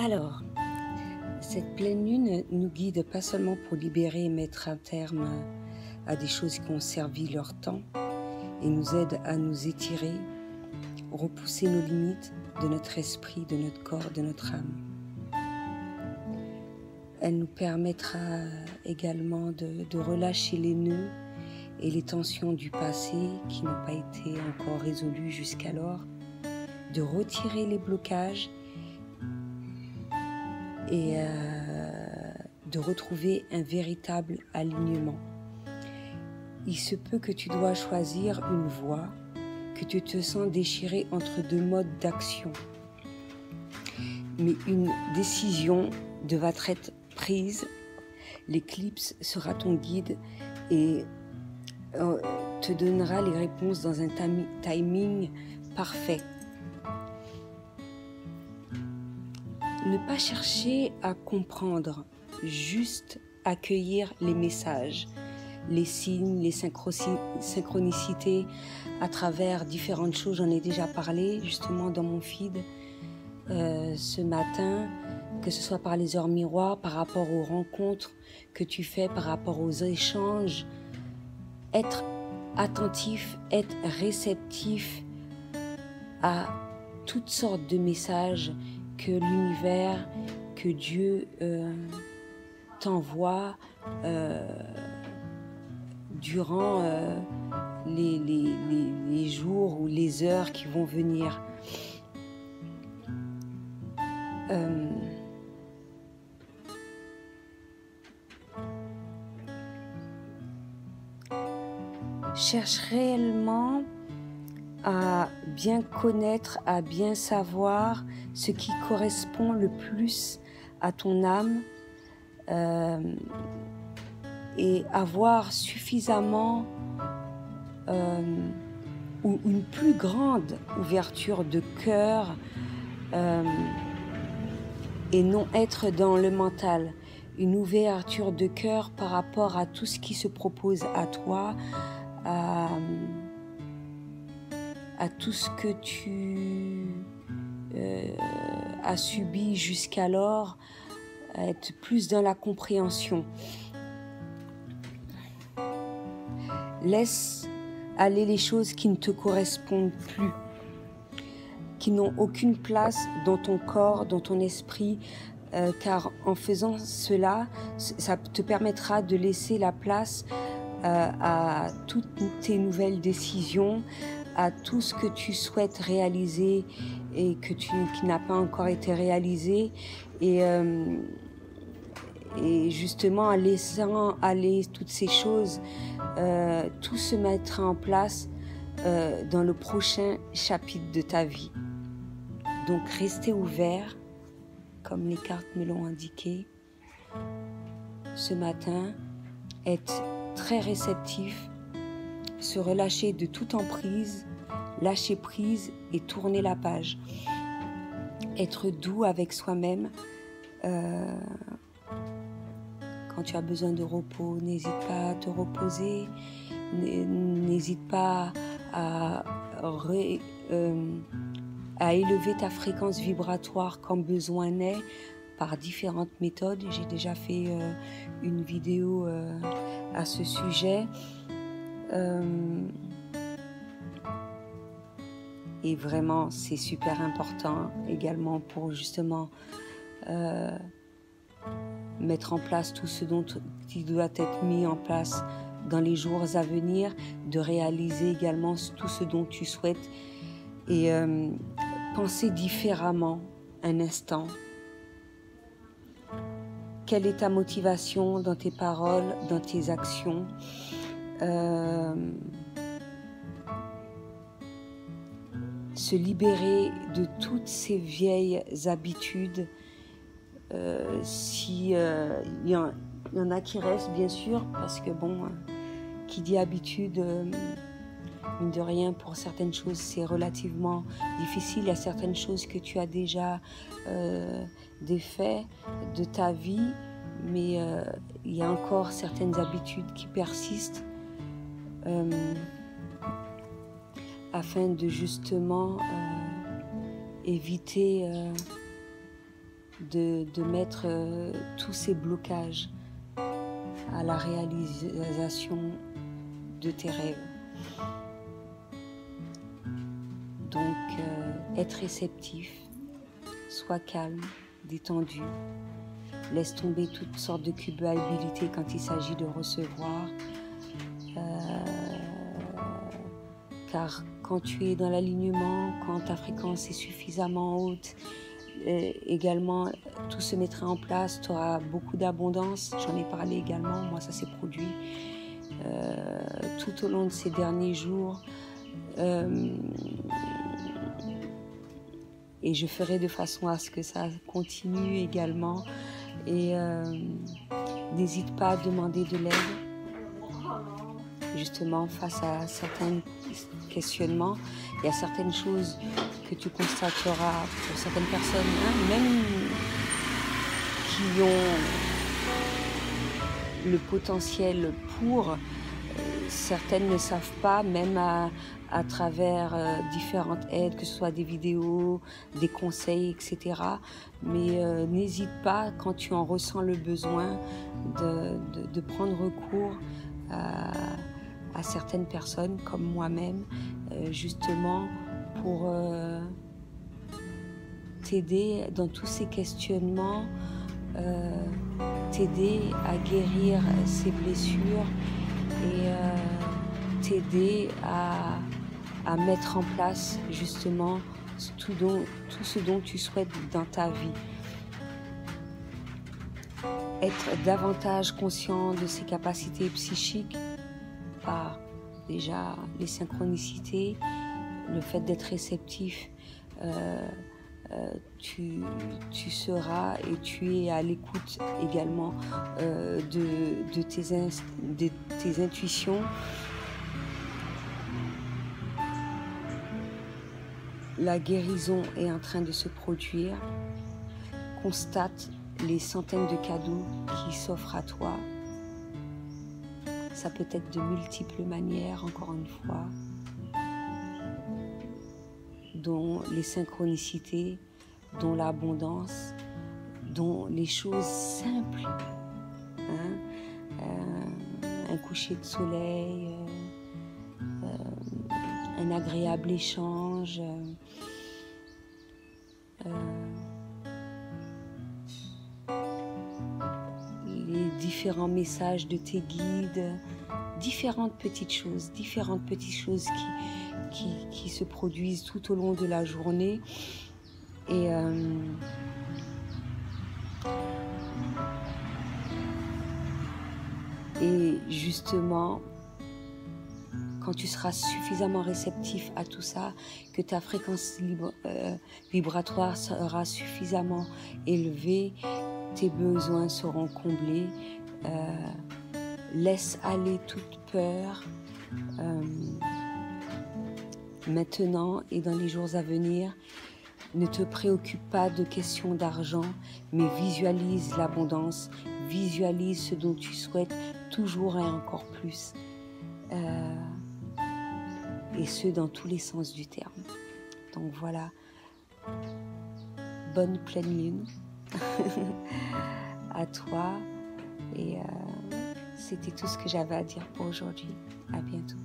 Alors, cette pleine lune nous guide pas seulement pour libérer et mettre un terme à des choses qui ont servi leur temps et nous aide à nous étirer, repousser nos limites de notre esprit, de notre corps, de notre âme. Elle nous permettra également de relâcher les nœuds et les tensions du passé qui n'ont pas été encore résolues jusqu'alors, de retirer les blocages et de retrouver un véritable alignement. Il se peut que tu dois choisir une voie, que tu te sens déchiré entre deux modes d'action. Mais une décision devra être prise. L'éclipse sera ton guide et te donnera les réponses dans un timing parfait. Ne pas chercher à comprendre, juste accueillir les messages, les signes, les synchronicités à travers différentes choses. J'en ai déjà parlé justement dans mon feed ce matin, que ce soit par les heures miroirs, par rapport aux rencontres que tu fais, par rapport aux échanges. Être attentif, être réceptif à toutes sortes de messages que l'univers, que Dieu t'envoie durant les jours ou les heures qui vont venir. Cherche réellement à bien connaître, à bien savoir ce qui correspond le plus à ton âme et avoir suffisamment ou une plus grande ouverture de cœur et non être dans le mental. Une ouverture de cœur par rapport à tout ce qui se propose à toi, à tout ce que tu as subi jusqu'alors, être plus dans la compréhension. Laisse aller les choses qui ne te correspondent plus, qui n'ont aucune place dans ton corps, dans ton esprit, car en faisant cela, ça te permettra de laisser la place à toutes tes nouvelles décisions, à tout ce que tu souhaites réaliser et qui n'a pas encore été réalisé, et justement en laissant aller toutes ces choses, tout se mettra en place dans le prochain chapitre de ta vie. Donc restez ouvert, comme les cartes me l'ont indiqué ce matin, être très réceptif, se relâcher de toute emprise, lâcher prise et tourner la page. Être doux avec soi-même. Quand tu as besoin de repos, n'hésite pas à te reposer, n'hésite pas à élever ta fréquence vibratoire quand besoin n'est, par différentes méthodes. J'ai déjà fait une vidéo à ce sujet. Et vraiment, c'est super important également pour justement mettre en place tout ce qui doit être mis en place dans les jours à venir, de réaliser également tout ce dont tu souhaites et penser différemment un instant. Quelle est ta motivation dans tes paroles, dans tes actions? Se libérer de toutes ces vieilles habitudes, si il y en a qui restent bien sûr, parce que bon, qui dit habitude, mine de rien, pour certaines choses c'est relativement difficile. Il y a certaines choses que tu as déjà défait de ta vie, mais il y a encore certaines habitudes qui persistent, afin de justement éviter de mettre tous ces blocages à la réalisation de tes rêves. Donc, être réceptif, sois calme, détendu, laisse tomber toutes sortes de culpabilité quand il s'agit de recevoir, car quand tu es dans l'alignement, quand ta fréquence est suffisamment haute, également tout se mettra en place, tu auras beaucoup d'abondance. J'en ai parlé également, moi ça s'est produit tout au long de ces derniers jours, et je ferai de façon à ce que ça continue également. Et n'hésite pas à demander de l'aide, justement face à certains questionnements. Il y a certaines choses que tu constateras pour certaines personnes, même qui ont le potentiel pour, certaines ne savent pas, même à travers différentes aides, que ce soit des vidéos, des conseils, etc. Mais n'hésite pas, quand tu en ressens le besoin, de prendre recours à certaines personnes comme moi-même, justement pour t'aider dans tous ces questionnements, t'aider à guérir ces blessures et t'aider à mettre en place justement tout ce dont tu souhaites dans ta vie. Être davantage conscient de ses capacités psychiques par déjà les synchronicités, le fait d'être réceptif, tu seras et tu es à l'écoute également de tes intuitions. La guérison est en train de se produire. Constate les centaines de cadeaux qui s'offrent à toi. Ça peut être de multiples manières, encore une fois, dont les synchronicités, dont l'abondance, dont les choses simples, un coucher de soleil, un agréable échange, les différents messages de tes guides, différentes petites choses qui se produisent tout au long de la journée. Et justement, quand tu seras suffisamment réceptif à tout ça, que ta fréquence vibratoire sera suffisamment élevée, tes besoins seront comblés. Laisse aller toute peur maintenant et dans les jours à venir. Ne te préoccupe pas de questions d'argent, mais visualise l'abondance, visualise ce dont tu souhaites toujours et encore plus. Et ce, dans tous les sens du terme. Donc voilà, bonne pleine lune à toi. Et c'était tout ce que j'avais à dire pour aujourd'hui. À bientôt.